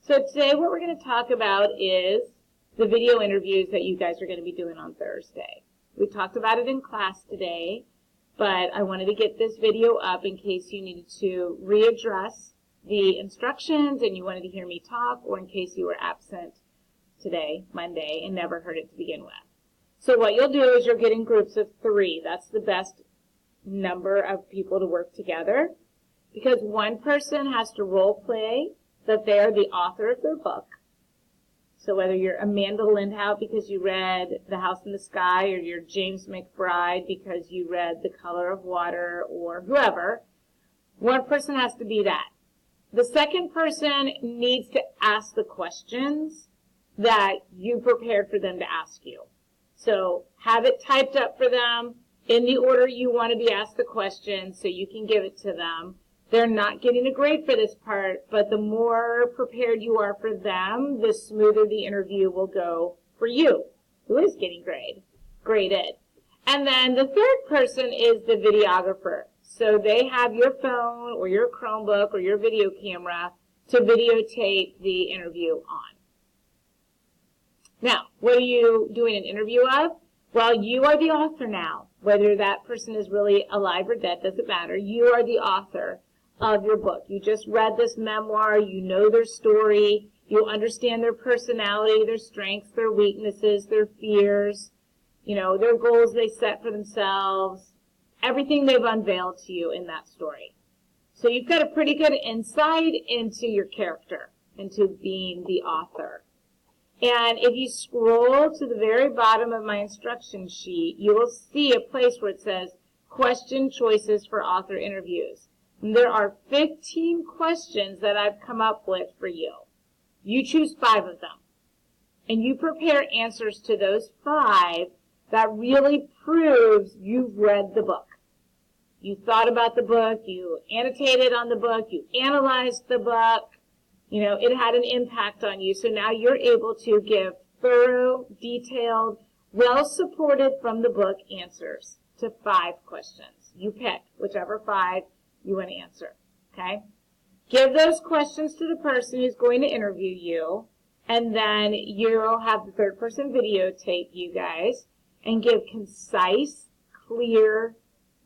So today what we're going to talk about is the video interviews that you guys are going to be doing on Thursday. We talked about it in class today, but I wanted to get this video up in case you needed to readdress the instructions and you wanted to hear me talk, or in case you were absent today, Monday, and never heard it to begin with. So what you'll do is you'll get in groups of 3. That's the best number of people to work together, because one person has to role play that they're the author of their book. So whether you're Amanda Lindhout because you read The House in the Sky, or you're James McBride because you read The Color of Water, or whoever, one person has to be that. The second person needs to ask the questions that you prepared for them to ask you. So have it typed up for them in the order you want to be asked the question so you can give it to them. They're not getting a grade for this part, but the more prepared you are for them, the smoother the interview will go for you, who is getting graded. And then the third person is the videographer. So they have your phone or your Chromebook or your video camera to videotape the interview on. Now, what are you doing an interview of? Well, you are the author now. Whether that person is really alive or dead doesn't matter. You are the author of your book. You just read this memoir. You know their story. You understand their personality, their strengths, their weaknesses, their fears, their goals they set for themselves, everything they've unveiled to you in that story. So you've got a pretty good insight into your character, into being the author. And if you scroll to the very bottom of my instruction sheet, you will see a place where it says question choices for author interviews. And there are 15 questions that I've come up with for you. You choose 5 of them. And you prepare answers to those 5 that really proves you've read the book. You thought about the book, you annotated on the book, you analyzed the book. It had an impact on you. So now you're able to give thorough, detailed, well-supported from the book answers to 5 questions. You pick whichever 5 you want to answer, okay? Give those questions to the person who's going to interview you, and then you'll have the third person videotape you guys and give concise, clear,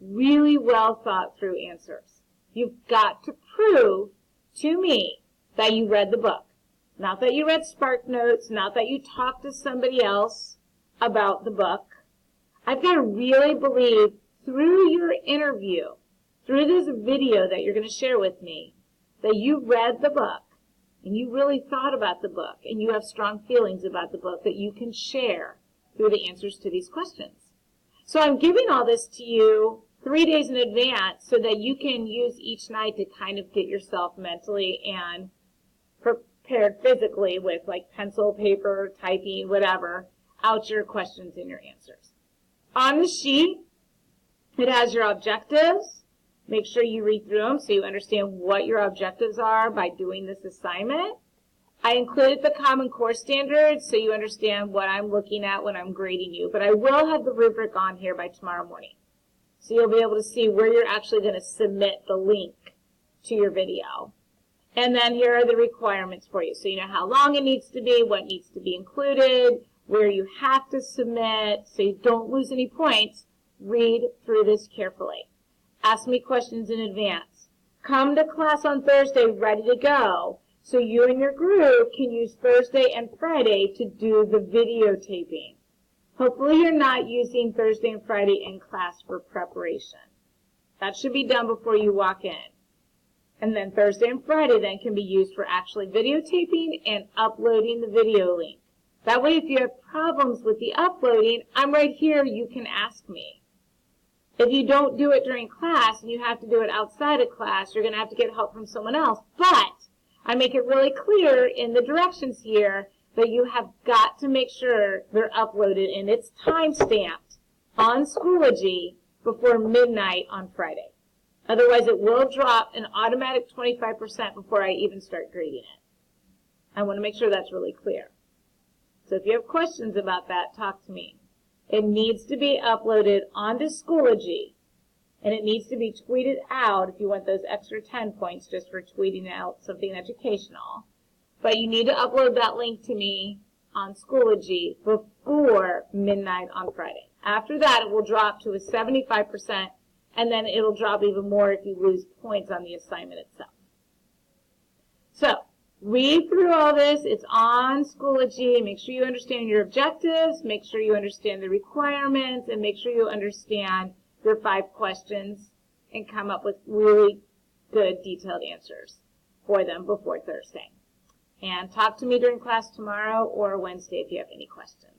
really well thought through answers. You've got to prove to me that you read the book. Not that you read Spark Notes, not that you talked to somebody else about the book. I've got to really believe through your interview, through this video that you're going to share with me, that you read the book and you really thought about the book and you have strong feelings about the book that you can share through the answers to these questions. So I'm giving all this to you 3 days in advance so that you can use each night to kind of get yourself mentally and prepared physically with like pencil, paper, typing, whatever, out your questions and your answers. On the sheet, it has your objectives. Make sure you read through them so you understand what your objectives are by doing this assignment. I included the Common Core standards so you understand what I'm looking at when I'm grading you, but I will have the rubric on here by tomorrow morning. So you'll be able to see where you're actually going to submit the link to your video. And then here are the requirements for you. So you know how long it needs to be, what needs to be included, where you have to submit, so you don't lose any points. Read through this carefully. Ask me questions in advance. Come to class on Thursday ready to go, so you and your group can use Thursday and Friday to do the videotaping. Hopefully you're not using Thursday and Friday in class for preparation. That should be done before you walk in. And then Thursday and Friday then can be used for actually videotaping and uploading the video link. That way if you have problems with the uploading, I'm right here, you can ask me. If you don't do it during class and you have to do it outside of class, you're going to have to get help from someone else. But I make it really clear in the directions here that you have got to make sure they're uploaded and it's time-stamped on Schoology before midnight on Friday. Otherwise, it will drop an automatic 25% before I even start grading it. I want to make sure that's really clear. So if you have questions about that, talk to me. It needs to be uploaded onto Schoology, and it needs to be tweeted out if you want those extra 10 points just for tweeting out something educational. But you need to upload that link to me on Schoology before midnight on Friday. After that, it will drop to a 75%, and then it'll drop even more if you lose points on the assignment itself. So, read through all this. It's on Schoology. Make sure you understand your objectives. Make sure you understand the requirements. And make sure you understand your 5 questions and come up with really good, detailed answers for them before Thursday. And talk to me during class tomorrow or Wednesday if you have any questions.